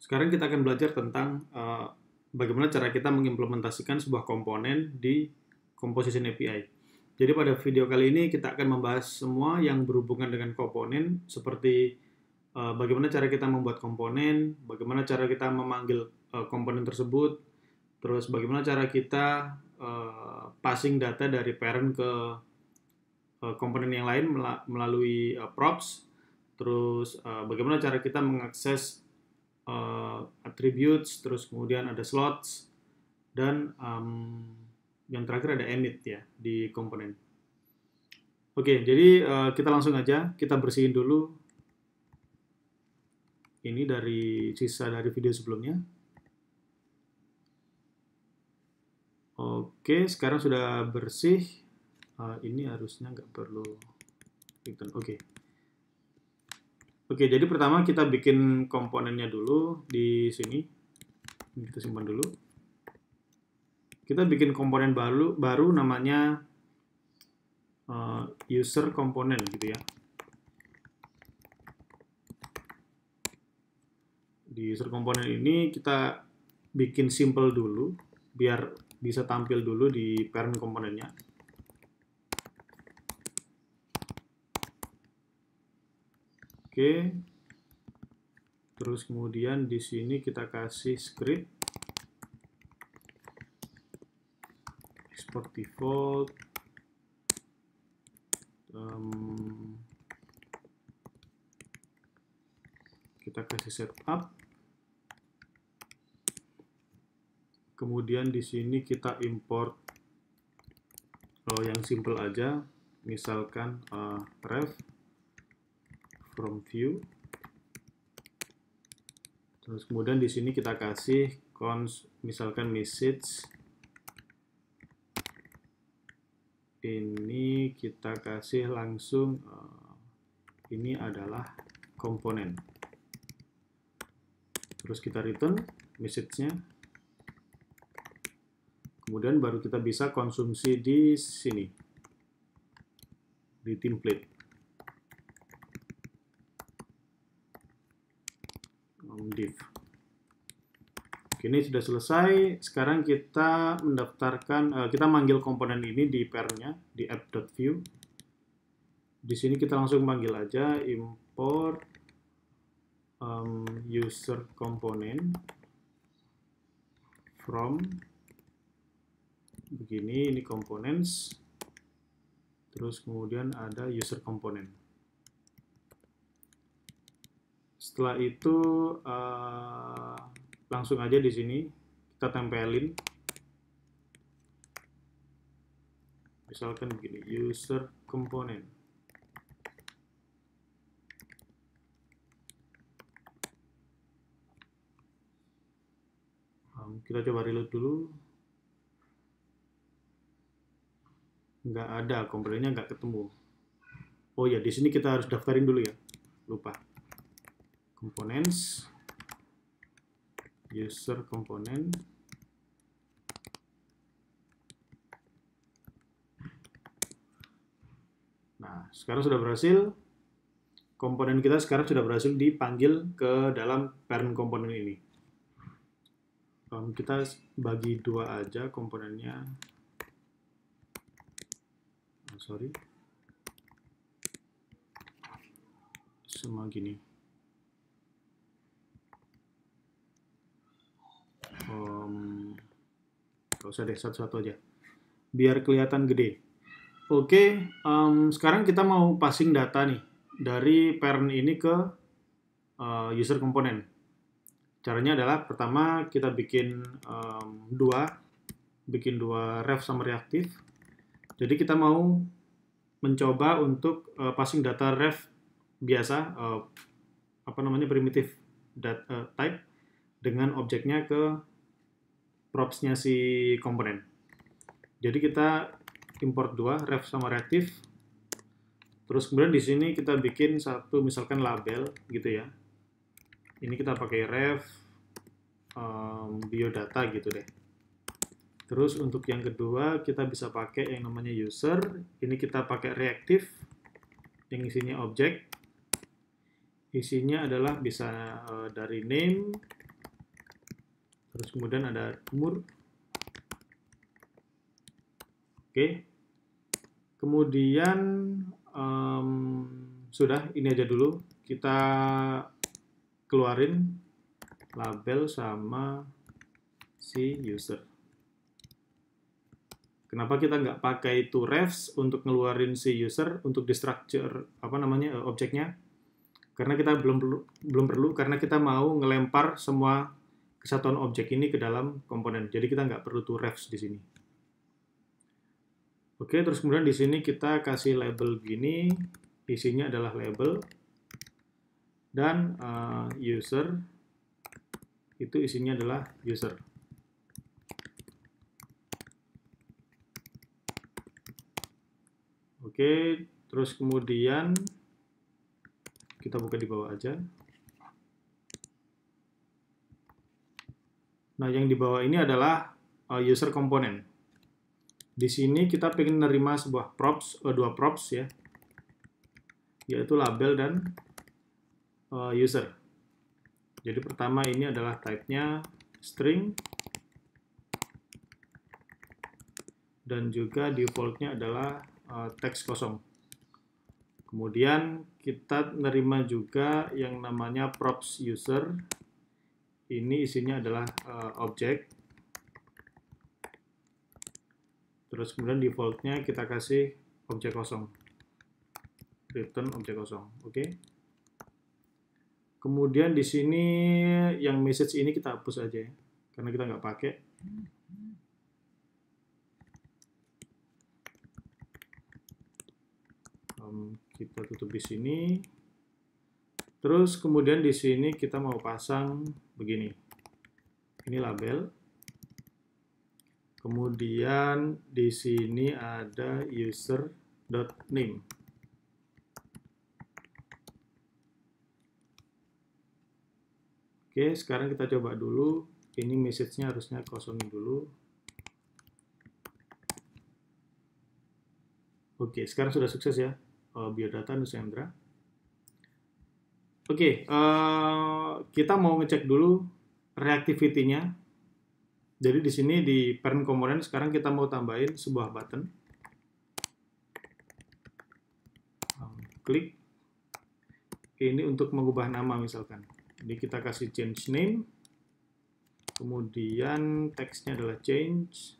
Sekarang kita akan belajar tentang bagaimana cara kita mengimplementasikan sebuah komponen di Composition API. Jadi pada video kali ini kita akan membahas semua yang berhubungan dengan komponen, seperti bagaimana cara kita membuat komponen, bagaimana cara kita memanggil komponen tersebut, terus bagaimana cara kita passing data dari parent ke komponen yang lain melalui props, terus bagaimana cara kita mengakses attributes, terus kemudian ada slots, dan yang terakhir ada emit ya di komponen. Oke, jadi kita langsung aja, kita bersihin dulu ini dari sisa dari video sebelumnya. Oke, sekarang sudah bersih. Ini harusnya nggak perlu return. Oke, jadi pertama kita bikin komponennya dulu di sini. Ini kita simpan dulu. Kita bikin komponen baru namanya user komponen gitu ya. Di user komponen ini kita bikin simple dulu biar bisa tampil dulu di parent komponennya. Oke. Terus kemudian di sini kita kasih script export default. Kita kasih setup. Kemudian di sini kita import yang simple aja, misalkan ref from view. Terus kemudian di sini kita kasih misalkan message. Ini kita kasih langsung ini adalah komponen. Terus kita return message-nya. Kemudian baru kita bisa konsumsi di sini, di template. Div. Oke, ini sudah selesai. Sekarang kita mendaftarkan, kita manggil komponen ini di pair-nya, di app.view. Di sini kita langsung panggil aja import user component from begini, ini components, terus kemudian ada user component. Setelah itu langsung aja di sini kita tempelin, misalkan begini, user component. Kita coba reload dulu. Nggak ada, komponennya nggak ketemu. Oh ya, di sini kita harus daftarin dulu ya, lupa. Components, user component. Nah, sekarang sudah berhasil. Komponen kita sekarang sudah berhasil dipanggil ke dalam parent komponen ini. Kita bagi dua aja komponennya. Sorry. Sama gini. Gak usah deh, satu-satu aja. Biar kelihatan gede. Oke, sekarang kita mau passing data nih dari parent ini ke user komponen. Caranya adalah pertama kita bikin dua ref sama reaktif. Jadi kita mau mencoba untuk passing data ref biasa, primitive type dengan objeknya ke props-nya si komponen. Jadi kita import dua ref sama reaktif. Terus kemudian di sini kita bikin satu misalkan label gitu ya. Ini kita pakai ref biodata gitu deh. Terus untuk yang kedua kita bisa pakai yang namanya user. Ini kita pakai reaktif yang isinya objek. Isinya adalah bisa dari name, Terus kemudian ada umur. Oke. Kemudian sudah, ini aja dulu. Kita keluarin label sama si user. Kenapa kita nggak pakai toRefs untuk ngeluarin si user untuk di structure objeknya? Karena kita belum perlu karena kita mau ngelempar semua kesatuan objek ini ke dalam komponen. Jadi kita nggak perlu toRefs di sini. Oke, terus kemudian di sini kita kasih label gini, isinya adalah label dan user itu isinya adalah user. Oke, terus kemudian kita buka di bawah aja. Nah, yang di bawah ini adalah user komponen. Di sini kita pengen nerima sebuah props, dua props ya, yaitu label dan user. Jadi pertama ini adalah type-nya string, dan juga default-nya adalah teks kosong. Kemudian kita nerima juga yang namanya props user. Ini isinya adalah objek. Terus kemudian default-nya kita kasih objek kosong. Return objek kosong. Oke. Kemudian di sini yang message ini kita hapus aja ya, karena kita nggak pakai. Kita tutup di sini. Terus kemudian di sini kita mau pasang begini. Ini label. Kemudian di sini ada user.name. Oke, sekarang kita coba dulu. Ini message-nya harusnya kosongin dulu. Oke, sekarang sudah sukses ya. Biodata Nusendra. Oke, kita mau ngecek dulu reactivity-nya. Jadi di sini di parent komponen sekarang kita mau tambahin sebuah button. Klik. Ini untuk mengubah nama misalkan. Jadi kita kasih change name. Kemudian teksnya adalah change.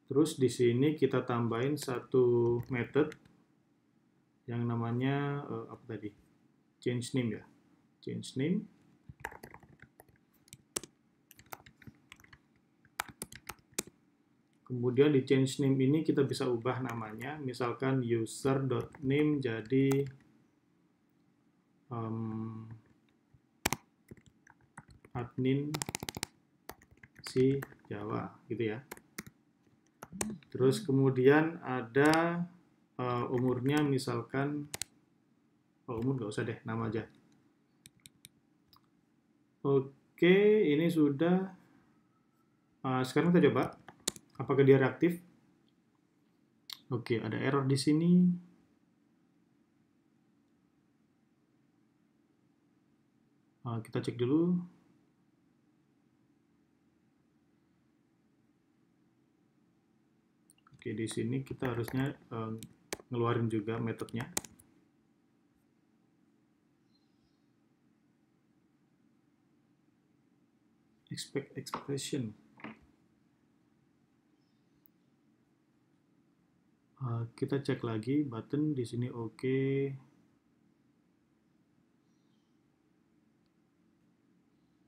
Terus di sini kita tambahin satu method yang namanya apa tadi? Change name ya. Change name. Kemudian di change name ini kita bisa ubah namanya, misalkan user.name jadi admin si Java gitu ya. Terus kemudian ada umurnya misalkan, umur nggak usah deh, nama aja. Oke, ini sudah. Sekarang kita coba, apakah dia reaktif? Oke, ada error di sini. Kita cek dulu. Oke, di sini kita harusnya ngeluarin juga metodenya. Expect expression. Kita cek lagi button di sini oke.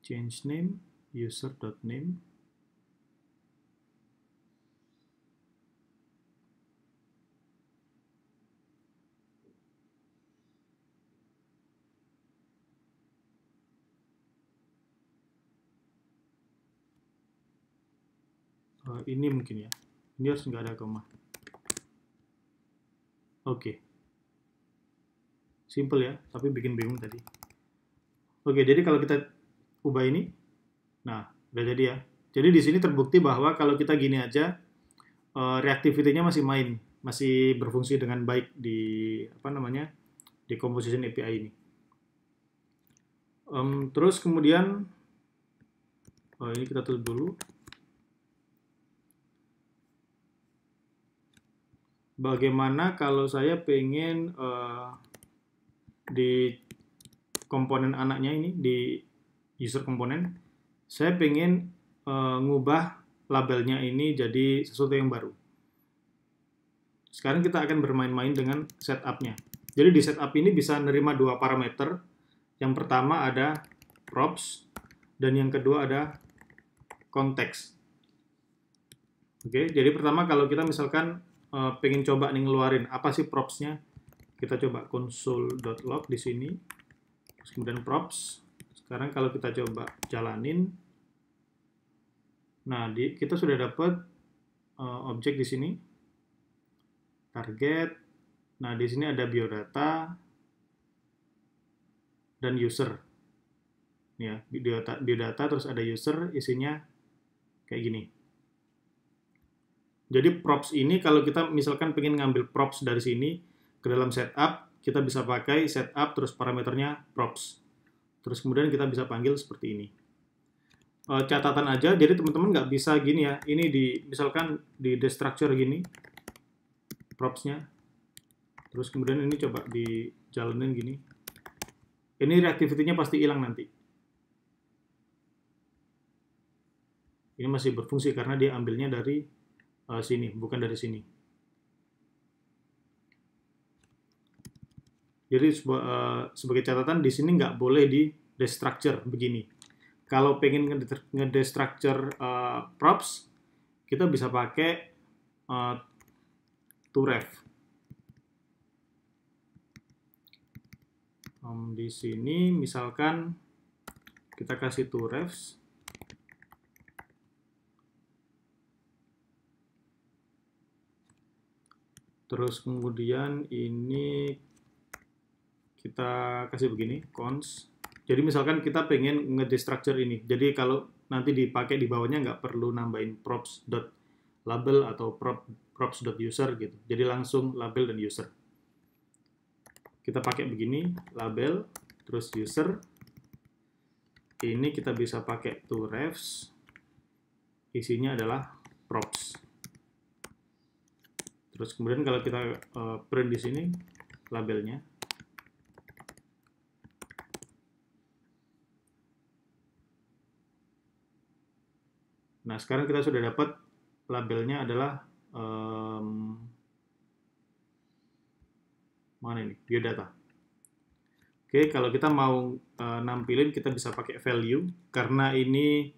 Change name user.name. Ini mungkin ya. Ini harus nggak ada koma. Oke. Simple ya, tapi bikin bingung tadi. Oke, jadi kalau kita ubah ini, nah udah jadi ya. Jadi di sini terbukti bahwa kalau kita gini aja, reactivity-nya masih main, masih berfungsi dengan baik di di composition API ini. Terus kemudian ini kita tutup dulu. Bagaimana kalau saya pengen di komponen anaknya ini, di user komponen, saya pengen ngubah labelnya ini jadi sesuatu yang baru. Sekarang kita akan bermain-main dengan setup-nya. Jadi di setup ini bisa nerima dua parameter. Yang pertama ada props, dan yang kedua ada konteks. Oke, jadi pertama kalau kita misalkan pengen coba nih ngeluarin apa sih props-nya, kita coba console.log di sini, terus kemudian props. Sekarang kalau kita coba jalanin, nah kita sudah dapat objek di sini, target. Nah di sini ada biodata dan user. Ya, biodata terus ada user, isinya kayak gini. Jadi props ini kalau kita misalkan pengen ngambil props dari sini ke dalam setup, kita bisa pakai setup terus parameternya props. Terus kemudian kita bisa panggil seperti ini. Catatan aja, jadi teman-teman nggak bisa gini ya. Ini misalkan di destructure gini, propsnya. Terus kemudian ini coba dijalanin gini. Ini reactivity-nya pasti hilang nanti. Ini masih berfungsi karena dia ambilnya dari sini, bukan dari sini. Jadi sebagai catatan di sini nggak boleh di destructure begini. Kalau pengen ngedestructure props, kita bisa pakai toRef. Di sini misalkan kita kasih toRefs. Terus kemudian ini kita kasih begini, cons. Jadi misalkan kita pengen ngedestructure ini. Jadi kalau nanti dipakai di bawahnya nggak perlu nambahin props.label atau props.user gitu. Jadi langsung label dan user. Kita pakai begini, label, terus user. Ini kita bisa pakai toRefs. Isinya adalah props. Terus kemudian kalau kita print di sini labelnya. Nah, sekarang kita sudah dapat labelnya adalah mana ini? Biodata. Oke, kalau kita mau nampilin kita bisa pakai value karena ini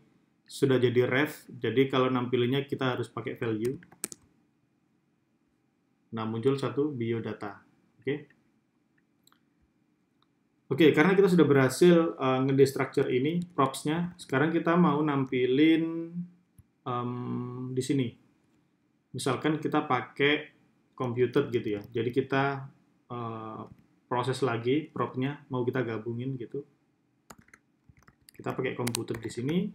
sudah jadi ref. Jadi kalau nampilinnya kita harus pakai value. Nah, muncul satu biodata. Oke, karena kita sudah berhasil ngedestructure ini props-nya, sekarang kita mau nampilin di sini. Misalkan kita pakai computed gitu ya. Jadi kita proses lagi prop-nya, mau kita gabungin gitu. Kita pakai computed di sini.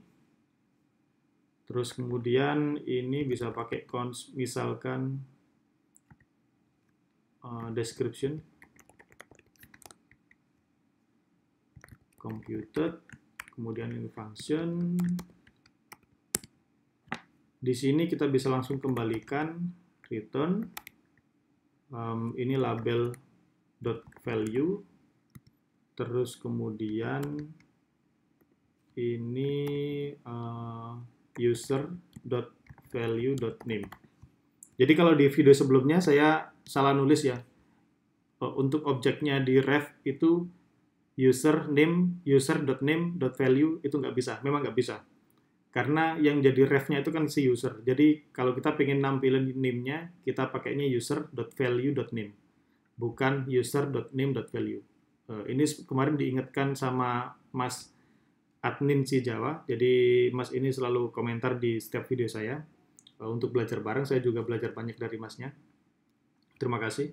Terus kemudian ini bisa pakai cons, misalkan description computed, kemudian ini function. Di sini kita bisa langsung kembalikan return. Ini label .value. Terus kemudian ini user.value.name. Jadi kalau di video sebelumnya saya salah nulis ya. Untuk objeknya di ref itu user.name.value itu nggak bisa, memang nggak bisa. Karena yang jadi ref-nya itu kan si user. Jadi kalau kita pengen nampilin name-nya, kita pakainya user.value.name, bukan user.name.value. Ini kemarin diingatkan sama Mas admin si Java, jadi Mas ini selalu komentar di setiap video saya. Untuk belajar bareng, saya juga belajar banyak dari Masnya. Terima kasih.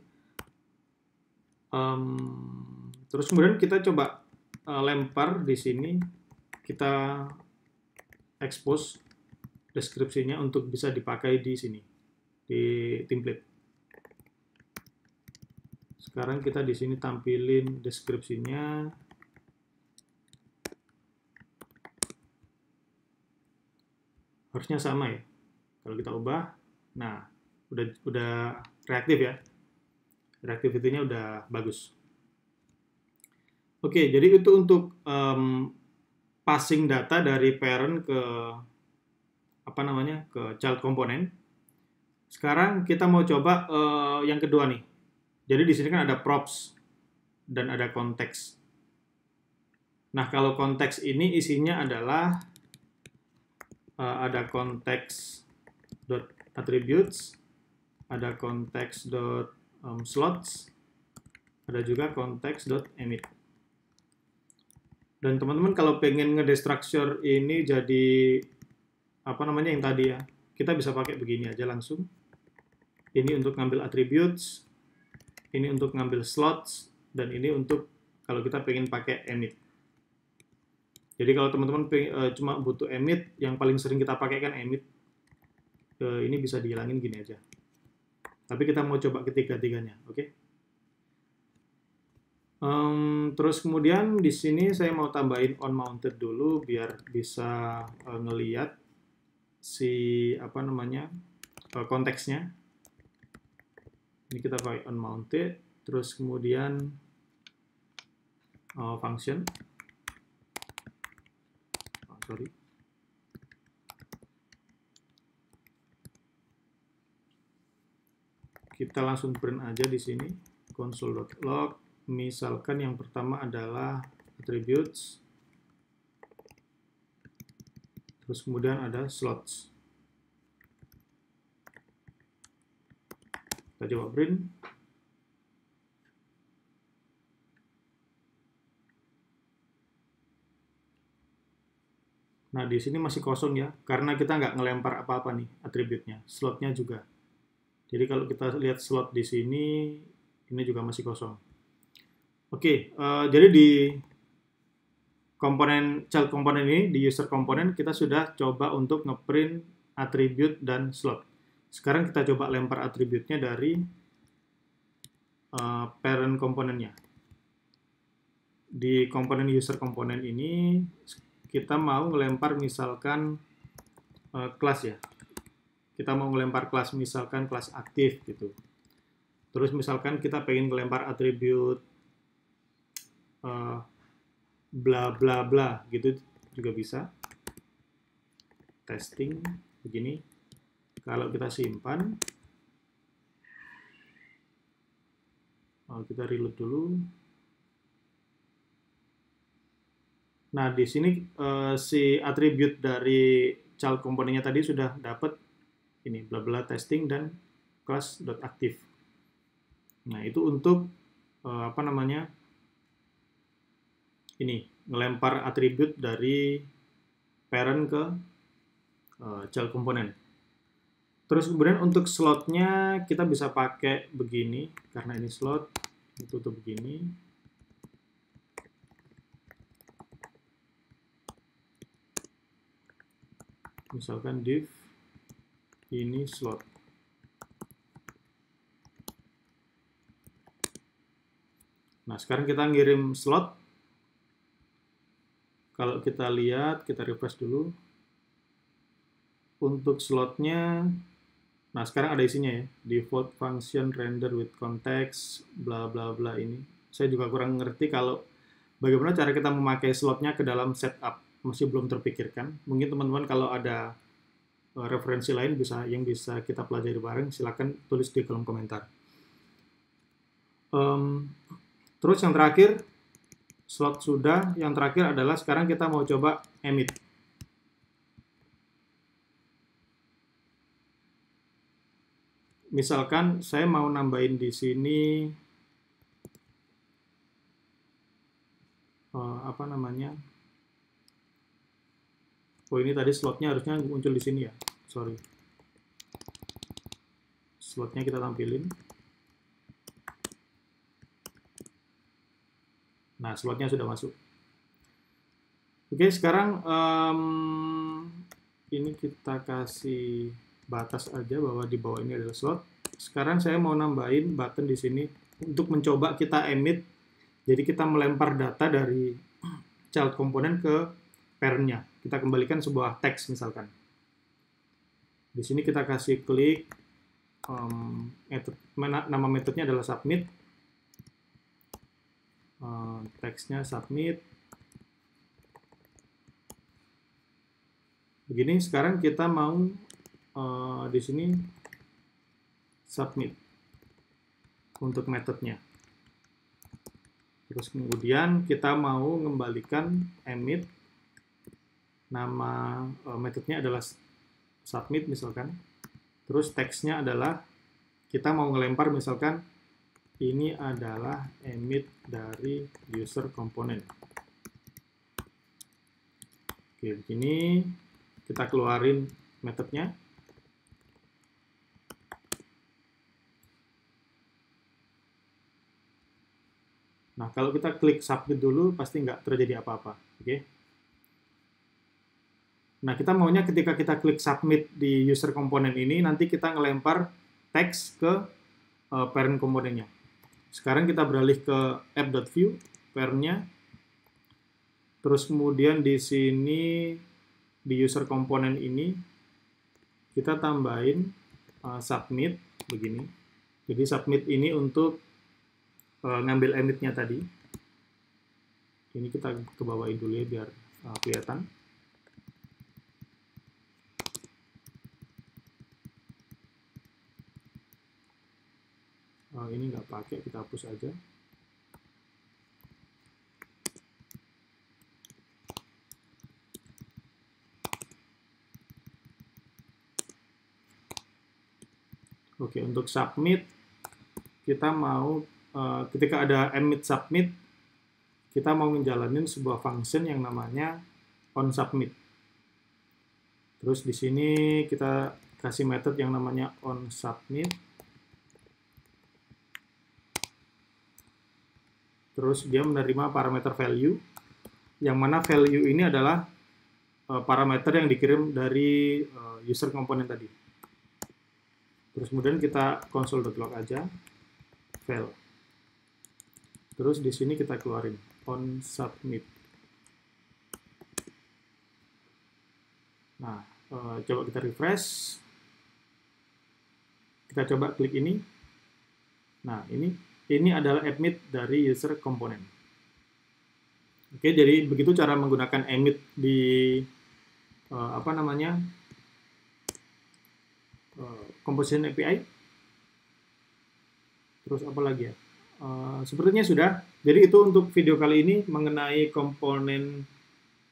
Terus kemudian kita coba lempar di sini, kita expose deskripsinya untuk bisa dipakai di sini, di template. Sekarang kita di sini tampilin deskripsinya. Harusnya sama ya. Kalau kita ubah, nah udah reaktif ya. Reactivity-nya udah bagus. Oke, jadi itu untuk passing data dari parent ke ke child component. Sekarang kita mau coba yang kedua nih. Jadi di sini kan ada props dan ada konteks. Nah, kalau konteks ini isinya adalah ada konteks attributes, ada konteks slots, ada juga konteks emit. Dan teman-teman kalau pengen ngedestructure ini jadi yang tadi ya, kita bisa pakai begini aja langsung. Ini untuk ngambil attributes, ini untuk ngambil slots, dan ini untuk kalau kita pengen pakai emit. Jadi kalau teman-teman cuma butuh emit, yang paling sering kita pakai kan emit. Ini bisa dihilangin gini aja. Tapi kita mau coba ketiga-tiganya, oke? Terus kemudian di sini saya mau tambahin on mounted dulu biar bisa ngeliat si konteksnya. Ini kita pakai on mounted, terus kemudian function. Kita langsung print aja di sini console.log. Misalkan yang pertama adalah attributes, terus kemudian ada slots. Kita coba print. Nah, di sini masih kosong ya, karena kita nggak ngelempar apa-apa nih atributnya, slotnya juga. Jadi kalau kita lihat slot di sini, ini juga masih kosong. Oke, jadi di child komponen ini, di user komponen, kita sudah coba untuk ngeprint atribut dan slot. Sekarang kita coba lempar atributnya dari parent komponennya. Di komponen user komponen ini, kita mau ngelempar misalkan kelas ya. Kita mau ngelempar kelas, misalkan kelas aktif gitu. Terus misalkan kita pengen ngelempar atribut bla bla bla gitu juga bisa. Testing begini. Kalau kita simpan, kita reload dulu. Nah, di sini si atribut dari child komponennya tadi sudah dapat ini bla bla testing dan class.active. Nah, itu untuk ini ngelempar atribut dari parent ke child komponen. Terus kemudian untuk slotnya kita bisa pakai begini, karena ini slot, ditutup begini. Misalkan div ini slot. Nah, sekarang kita ngirim slot. Kalau kita lihat, kita refresh dulu. Untuk slotnya, nah sekarang ada isinya ya. Default function render with context, bla bla bla ini. Saya juga kurang ngerti kalau bagaimana cara kita memakai slotnya ke dalam setup. Masih belum terpikirkan. Mungkin teman-teman kalau ada referensi lain yang bisa kita pelajari bareng, silakan tulis di kolom komentar. Terus yang terakhir, slot sudah. Yang terakhir adalah sekarang kita mau coba emit. Misalkan saya mau nambahin di sini oh ini tadi slotnya harusnya muncul di sini ya, sorry. Slotnya kita tampilin. Nah, slotnya sudah masuk. Oke, sekarang ini kita kasih batas aja bahwa di bawah ini adalah slot. Sekarang saya mau nambahin button di sini untuk mencoba kita emit. Jadi kita melempar data dari child komponen ke parent-nya. Kita kembalikan sebuah teks misalkan. Di sini kita kasih klik, nama metodenya adalah submit, teksnya submit. Begini, sekarang kita mau di sini submit untuk metodenya. Terus kemudian kita mau mengembalikan emit, nama metodenya adalah submit misalkan. Terus teksnya adalah kita mau ngelempar misalkan ini adalah emit dari user component. Oke, begini kita keluarin metodenya. Nah, kalau kita klik submit dulu, pasti nggak terjadi apa-apa. Oke. Nah, kita maunya ketika kita klik submit di user component ini, nanti kita ngelempar teks ke parent komponennya. Sekarang kita beralih ke app.view, parent-nya. Terus kemudian di sini, di user component ini, kita tambahin submit, begini. Jadi submit ini untuk ngambil emitnya tadi. Ini kita ke bawahin dulu ya biar kelihatan. Ini nggak pakai, kita hapus aja. Oke, untuk submit kita mau ketika ada emit submit, kita mau menjalanin sebuah function yang namanya onSubmit. Terus di sini kita kasih method yang namanya onSubmit. Terus dia menerima parameter value, yang mana value ini adalah parameter yang dikirim dari user component tadi. Terus kemudian kita console.log aja, fail. Terus di sini kita keluarin onSubmit. Nah, coba kita refresh. Kita coba klik ini. Nah, ini adalah emit dari user component. Oke, jadi begitu cara menggunakan emit di Composition API. Terus apa lagi ya? Sepertinya sudah. Jadi itu untuk video kali ini mengenai komponen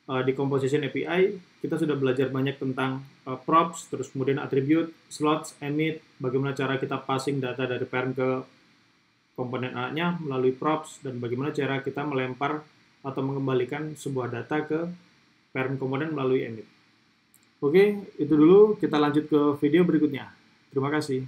di Composition API. Kita sudah belajar banyak tentang props, terus kemudian attribute, slots, emit, bagaimana cara kita passing data dari parent ke komponen A-nya melalui props, dan bagaimana cara kita melempar atau mengembalikan sebuah data ke parent komponen melalui emit. Oke, itu dulu. Kita lanjut ke video berikutnya. Terima kasih.